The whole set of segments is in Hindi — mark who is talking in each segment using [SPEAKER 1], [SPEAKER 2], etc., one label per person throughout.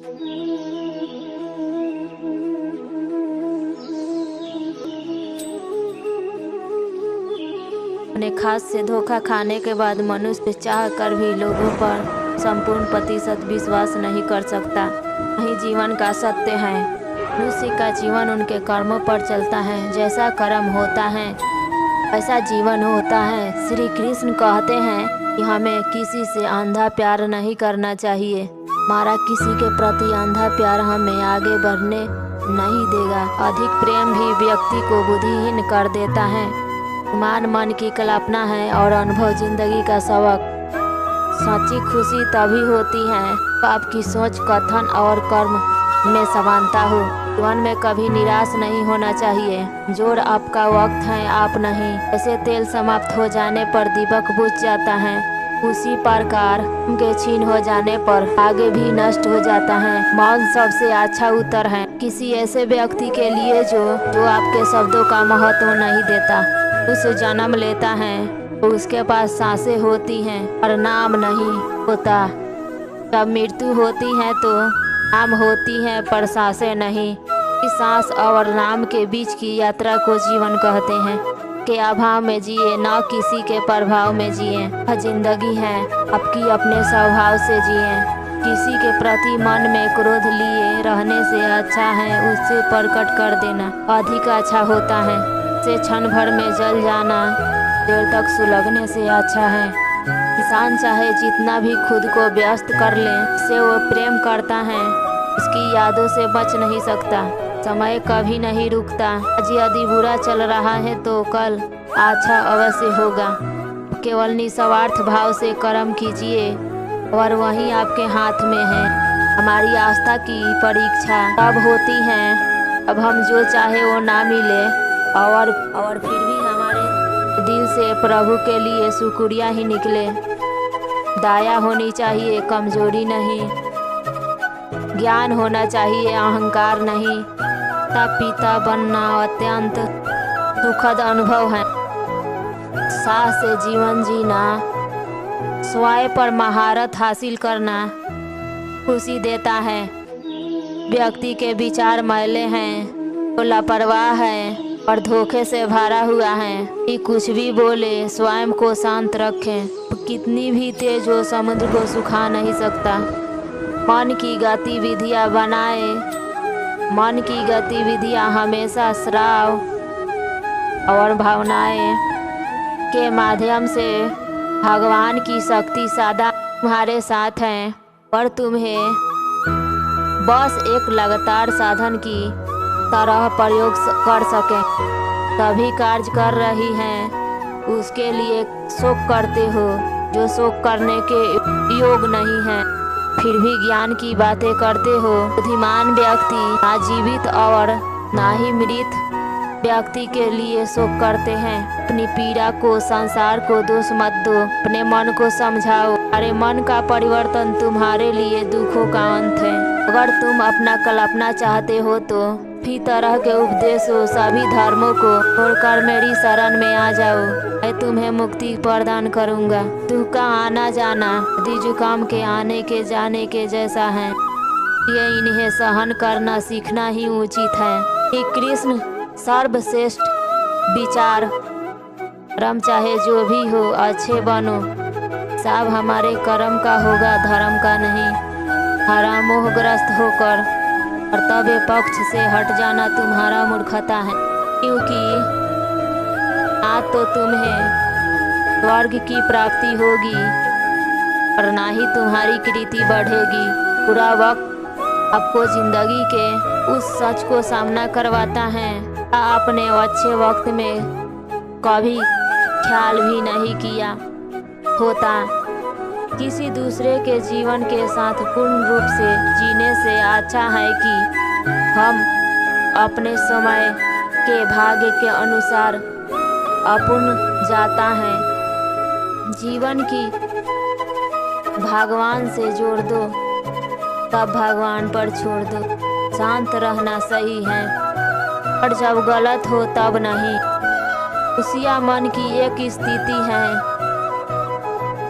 [SPEAKER 1] अपने खास से धोखा खाने के बाद मनुष्य चाह कर भी लोगों पर संपूर्ण प्रतिशत विश्वास नहीं कर सकता। वही जीवन का सत्य है। मनुष्य का जीवन उनके कर्मों पर चलता है। जैसा कर्म होता है ऐसा जीवन होता है। श्री कृष्ण कहते हैं कि हमें किसी से अंधा प्यार नहीं करना चाहिए। हमारा किसी के प्रति अंधा प्यार हमें आगे बढ़ने नहीं देगा। अधिक प्रेम भी व्यक्ति को बुद्धिहीन कर देता है। ईमान मन की कल्पना है और अनुभव जिंदगी का सबक। सच्ची खुशी तभी होती है आपकी सोच, कथन और कर्म में समानता हो। जीवन में कभी निराश नहीं होना चाहिए। जोर आपका वक्त है, आप नहीं। ऐसे तेल समाप्त हो जाने पर दीपक बुझ जाता है, उसी प्रकार के छीन हो जाने पर आगे भी नष्ट हो जाता है। मौन सबसे अच्छा उत्तर है किसी ऐसे व्यक्ति के लिए जो आपके शब्दों का महत्व नहीं देता। उस जन्म लेता है तो उसके पास सांसें होती हैं और नाम नहीं होता। जब मृत्यु होती है तो नाम होती है पर सांसें नहीं। इस सांस और नाम के बीच की यात्रा को जीवन कहते हैं। के अभाव में जिए, न किसी के प्रभाव में जिए। यह जिंदगी है, आपकी अपने स्वभाव से जिए। किसी के प्रति मन में क्रोध लिए रहने से अच्छा है उससे प्रकट कर देना अधिक अच्छा होता है। से क्षण भर में जल जाना देर तक सुलगने से अच्छा है। इंसान चाहे जितना भी खुद को व्यस्त कर ले, से वो प्रेम करता है उसकी यादों से बच नहीं सकता। समय कभी नहीं रुकता। आज यदि बुरा चल रहा है तो कल अच्छा अवश्य होगा। केवल निस्वार्थ भाव से कर्म कीजिए और वही आपके हाथ में है। हमारी आस्था की परीक्षा तब होती है अब हम जो चाहे वो ना मिले और फिर भी हमारे दिल से प्रभु के लिए शुक्रिया ही निकले। दया होनी चाहिए, कमजोरी नहीं। ज्ञान होना चाहिए, अहंकार नहीं। माता पिता बनना अत्यंत सुखद अनुभव है। साह से जीवन जीना, स्वयं पर महारत हासिल करना खुशी देता है। व्यक्ति के विचार मैले हैं, वो लापरवाह है और धोखे से भरा हुआ है कि कुछ भी बोले स्वयं को शांत रखें। कितनी भी तेज हो समुद्र को सुखा नहीं सकता। मन की गतिविधियां बनाए। मन की गतिविधियां हमेशा श्राव और भावनाएं के माध्यम से भगवान की शक्ति सदा तुम्हारे साथ है पर तुम्हें बस एक लगातार साधन की तरह प्रयोग कर सके तभी कार्य कर रही हैं। उसके लिए शोक करते हो जो शोक करने के योग नहीं है। फिर भी ज्ञान की बातें करते हो। बुद्धिमान व्यक्ति ना जीवित और ना ही मृत व्यक्ति के लिए शोक करते हैं। अपनी पीड़ा को, संसार को दोष मत दो, अपने मन को समझाओ। अरे मन का परिवर्तन तुम्हारे लिए दुखों का अंत है। अगर तुम अपना कल्पना चाहते हो तो भी तरह के उपदेशों सभी धर्मों को छोड़कर मेरी शरण में आ जाओ। मैं तुम्हें मुक्ति प्रदान करूंगा। दुख का आना जाना सर्दी जुकाम के आने के जाने के जैसा है। ये इन्हें सहन करना सीखना ही उचित है। कि कृष्ण सर्वश्रेष्ठ विचार। कर्म चाहे जो भी हो अच्छे बनो। सब हमारे कर्म का होगा, धर्म का नहीं। हरा मोहग्रस्त होकर कर्तव्य पक्ष से हट जाना तुम्हारा मूर्खता है। क्योंकि ना तो तुम्हें स्वर्ग की प्राप्ति होगी और ना ही तुम्हारी कीर्ति बढ़ेगी। पूरा वक्त आपको जिंदगी के उस सच को सामना करवाता है आपने अच्छे वक्त में कभी ख्याल भी नहीं किया होता। किसी दूसरे के जीवन के साथ पूर्ण रूप से जीने से अच्छा है कि हम अपने समय के भाग्य के अनुसार अपूर्ण जाता है। जीवन की भगवान से जोड़ दो तब भगवान पर छोड़ दो। शांत रहना सही है और जब गलत हो तब नहीं। खुशियाँ मन की एक स्थिति है,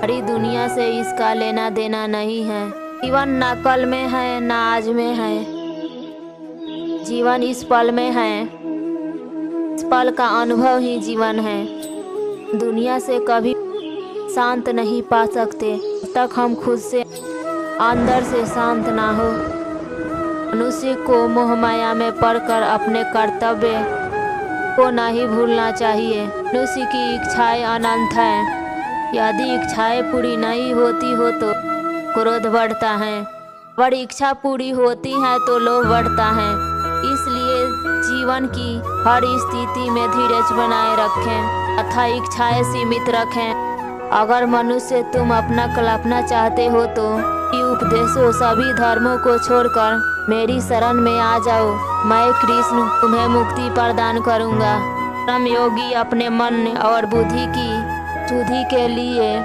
[SPEAKER 1] सारी दुनिया से इसका लेना देना नहीं है। जीवन ना कल में है ना आज में है, जीवन इस पल में है। इस पल का अनुभव ही जीवन है। दुनिया से कभी शांत नहीं पा सकते जब तक हम खुद से अंदर से शांत ना हो। मनुष्य को मोह माया में पड़कर अपने कर्तव्य को नहीं भूलना चाहिए। मनुष्य की इच्छाएं अनंत हैं। यदि इच्छाएं पूरी नहीं होती हो तो क्रोध बढ़ता है, और इच्छा पूरी होती है तो लोभ बढ़ता है। इसलिए जीवन की हर स्थिति में धीरज बनाए रखें तथा इच्छाएं सीमित रखें। अगर मनुष्य तुम अपना कल्पना चाहते हो तो ये उपदेशों सभी धर्मों को छोड़कर मेरी शरण में आ जाओ। मैं कृष्ण तुम्हें मुक्ति प्रदान करूंगा। परम योगी अपने मन और बुद्धि की शुद्धि के लिए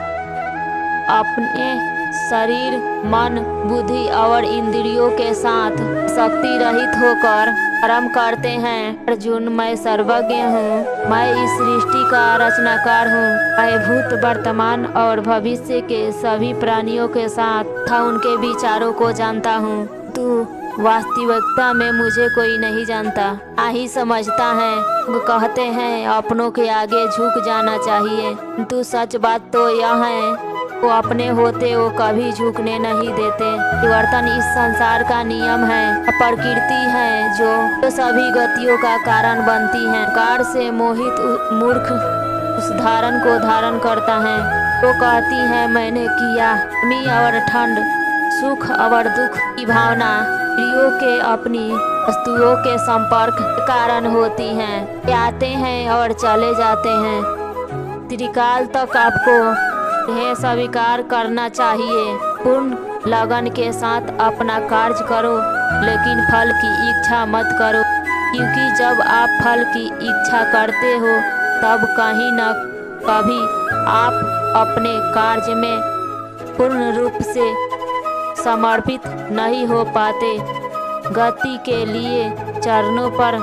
[SPEAKER 1] अपने शरीर, मन, बुद्धि और इंद्रियों के साथ शक्ति रहित होकर कर्म करते हैं। अर्जुन, मैं सर्वज्ञ हूँ, मैं इस सृष्टि का रचनाकार हूँ। मैं भूत, वर्तमान और भविष्य के सभी प्राणियों के साथ तथा उनके विचारों को जानता हूँ। तू वास्तविकता में मुझे कोई नहीं जानता, ना ही समझता है। वो कहते हैं अपनों के आगे झुक जाना चाहिए, तू सच बात तो यह है वो अपने होते वो कभी झुकने नहीं देते। परिवर्तन इस संसार का नियम है। प्रकृति है जो सभी गतियों का कारण बनती है। कार से मोहित मूर्ख उस धारण को धारण करता है। वो कहती है मैंने किया। गर्मी और ठंड, सुख और दुख की भावना प्रियों के अपनी वस्तुओं के संपर्क के कारण होती हैं। वे आते हैं और चले जाते हैं। त्रिकाल तक आपको इन्हें स्वीकार करना चाहिए। पूर्ण लगन के साथ अपना कार्य करो, लेकिन फल की इच्छा मत करो, क्योंकि जब आप फल की इच्छा करते हो तब कहीं न कभी आप अपने कार्य में पूर्ण रूप से समर्पित नहीं हो पाते। गति के लिए चरणों पर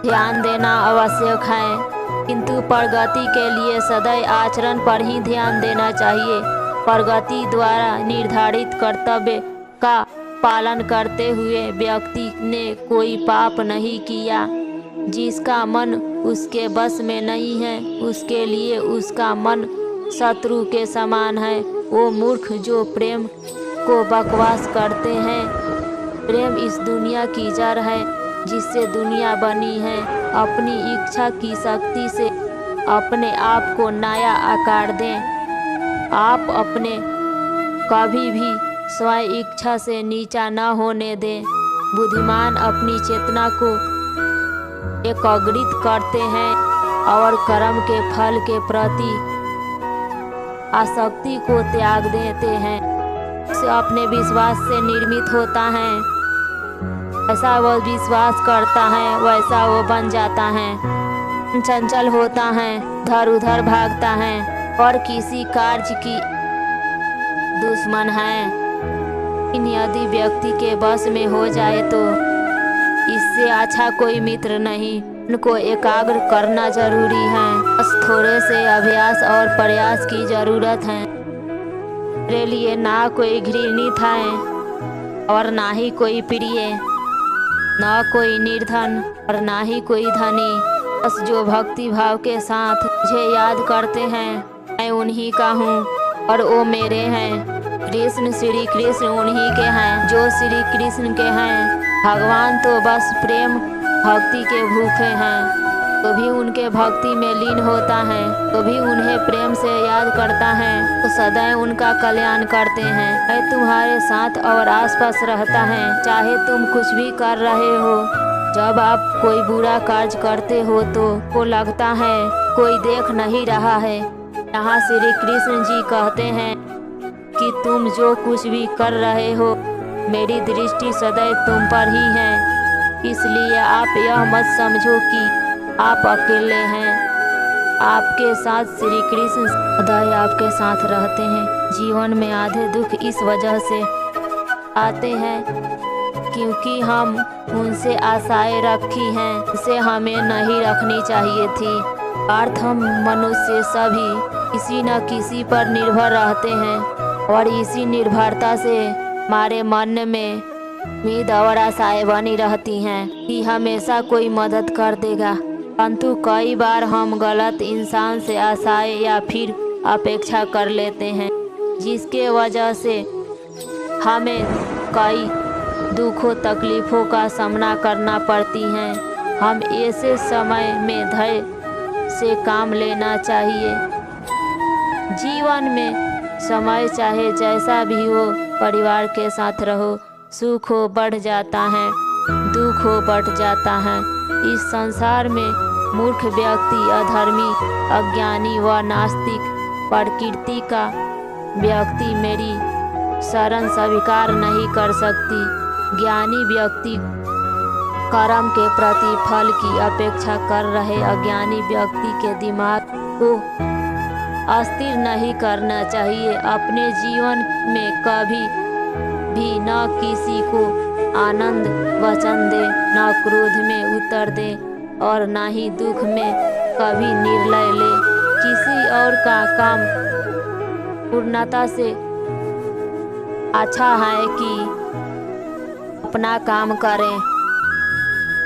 [SPEAKER 1] ध्यान देना आवश्यक है, किंतु प्रगति के लिए सदैव आचरण पर ही ध्यान देना चाहिए। प्रगति द्वारा निर्धारित कर्तव्य का पालन करते हुए व्यक्ति ने कोई पाप नहीं किया। जिसका मन उसके बस में नहीं है उसके लिए उसका मन शत्रु के समान है। वो मूर्ख जो प्रेम को बकवास करते हैं। प्रेम इस दुनिया की जड़ है जिससे दुनिया बनी है। अपनी इच्छा की शक्ति से अपने आप को नया आकार दें। आप अपने कभी भी स्वयं इच्छा से नीचा न होने दें। बुद्धिमान अपनी चेतना को एकाग्रित करते हैं और कर्म के फल के प्रति आसक्ति को त्याग देते हैं। से अपने विश्वास से निर्मित होता है। ऐसा वो विश्वास करता है वैसा वो बन जाता है। चंचल होता है, इधर उधर भागता है और किसी कार्य की दुश्मन है। इन यदि व्यक्ति के बस में हो जाए तो इससे अच्छा कोई मित्र नहीं। उनको एकाग्र करना जरूरी है। बस थोड़े से अभ्यास और प्रयास की जरूरत है। मेरे लिए ना कोई घृणित है और ना ही कोई प्रिय, ना कोई निर्धन और ना ही कोई धनी। बस जो भक्ति भाव के साथ मुझे याद करते हैं मैं उन्हीं का हूँ और वो मेरे हैं। कृष्ण श्री कृष्ण उन्हीं के हैं जो श्री कृष्ण के हैं। भगवान तो बस प्रेम भक्ति के भूखे हैं। तो भी उनके भक्ति में लीन होता है, तो भी उन्हें प्रेम से याद करता है, तो सदैव उनका कल्याण करते हैं। मैं तुम्हारे साथ और आसपास रहता है, चाहे तुम कुछ भी कर रहे हो। जब आप कोई बुरा कार्य करते हो तो को लगता है कोई देख नहीं रहा है। यहाँ श्री कृष्ण जी कहते हैं कि तुम जो कुछ भी कर रहे हो मेरी दृष्टि सदैव तुम पर ही है। इसलिए आप यह मत समझो कि आप अकेले हैं। आपके साथ श्री कृष्ण सदैव आपके साथ रहते हैं। जीवन में आधे दुख इस वजह से आते हैं क्योंकि हम उनसे आशाएं रखी हैं जिसे हमें नहीं रखनी चाहिए थी। अर्थ हम मनुष्य सभी किसी न किसी पर निर्भर रहते हैं और इसी निर्भरता से हमारे मन में उम्मीद और आशाएं बनी रहती हैं कि हमेशा कोई मदद कर देगा, परंतु कई बार हम गलत इंसान से आशाएं या फिर अपेक्षा कर लेते हैं, जिसके वजह से हमें कई दुखों तकलीफ़ों का सामना करना पड़ती हैं। हम ऐसे समय में धैर्य से काम लेना चाहिए। जीवन में समय चाहे जैसा भी हो, परिवार के साथ रहो, सुख हो बढ़ जाता है, दुख हो बढ़ जाता है। इस संसार में मूर्ख व्यक्ति, अधर्मी, अज्ञानी व नास्तिक प्रकृति का व्यक्ति मेरी शरण स्वीकार नहीं कर सकती। ज्ञानी व्यक्ति कर्म के प्रति फल की अपेक्षा कर रहे अज्ञानी व्यक्ति के दिमाग को अस्थिर नहीं करना चाहिए। अपने जीवन में कभी भी न किसी को आनंद वचन दे, न क्रोध में उतर दे और न ही दुख में कभी निर्णय ले। किसी और का काम पूर्णता से अच्छा है कि अपना काम करें,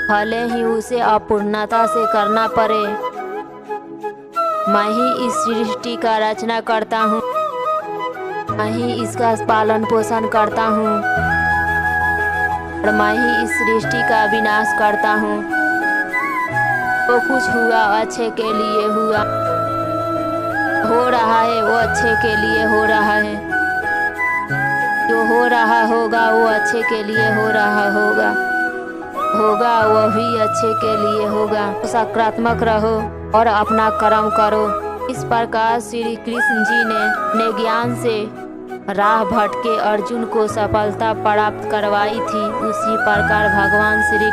[SPEAKER 1] भले ही उसे अपूर्णता से करना पड़े। मैं ही इस सृष्टि का रचना करता हूँ, मैं ही इसका पालन पोषण करता हूँ और मैं ही इस सृष्टि का विनाश करता हूँ। तो कुछ हुआ अच्छे के लिए हुआ, हो रहा है वो अच्छे के लिए हो रहा है, जो हो रहा होगा वो अच्छे के लिए हो रहा होगा, वो भी अच्छे के लिए होगा। सकारात्मक रहो और अपना कर्म करो। इस प्रकार श्री कृष्ण जी ने अपने ज्ञान से राह भटके अर्जुन को सफलता प्राप्त करवाई थी। उसी प्रकार भगवान श्री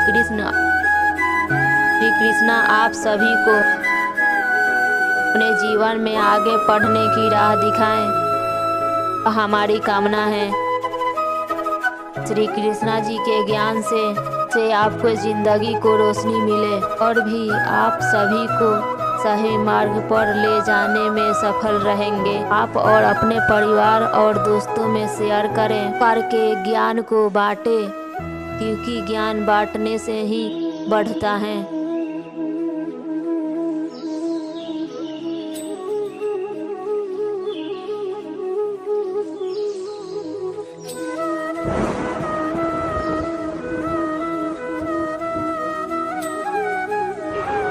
[SPEAKER 1] कृष्ण आप सभी को अपने जीवन में आगे बढ़ने की राह दिखाएं, हमारी कामना है। श्री कृष्णा जी के ज्ञान से आपको जिंदगी को रोशनी मिले और भी आप सभी को सही मार्ग पर ले जाने में सफल रहेंगे। आप और अपने परिवार और दोस्तों में शेयर करें, करके ज्ञान को बांटें, क्योंकि ज्ञान बांटने से ही बढ़ता है।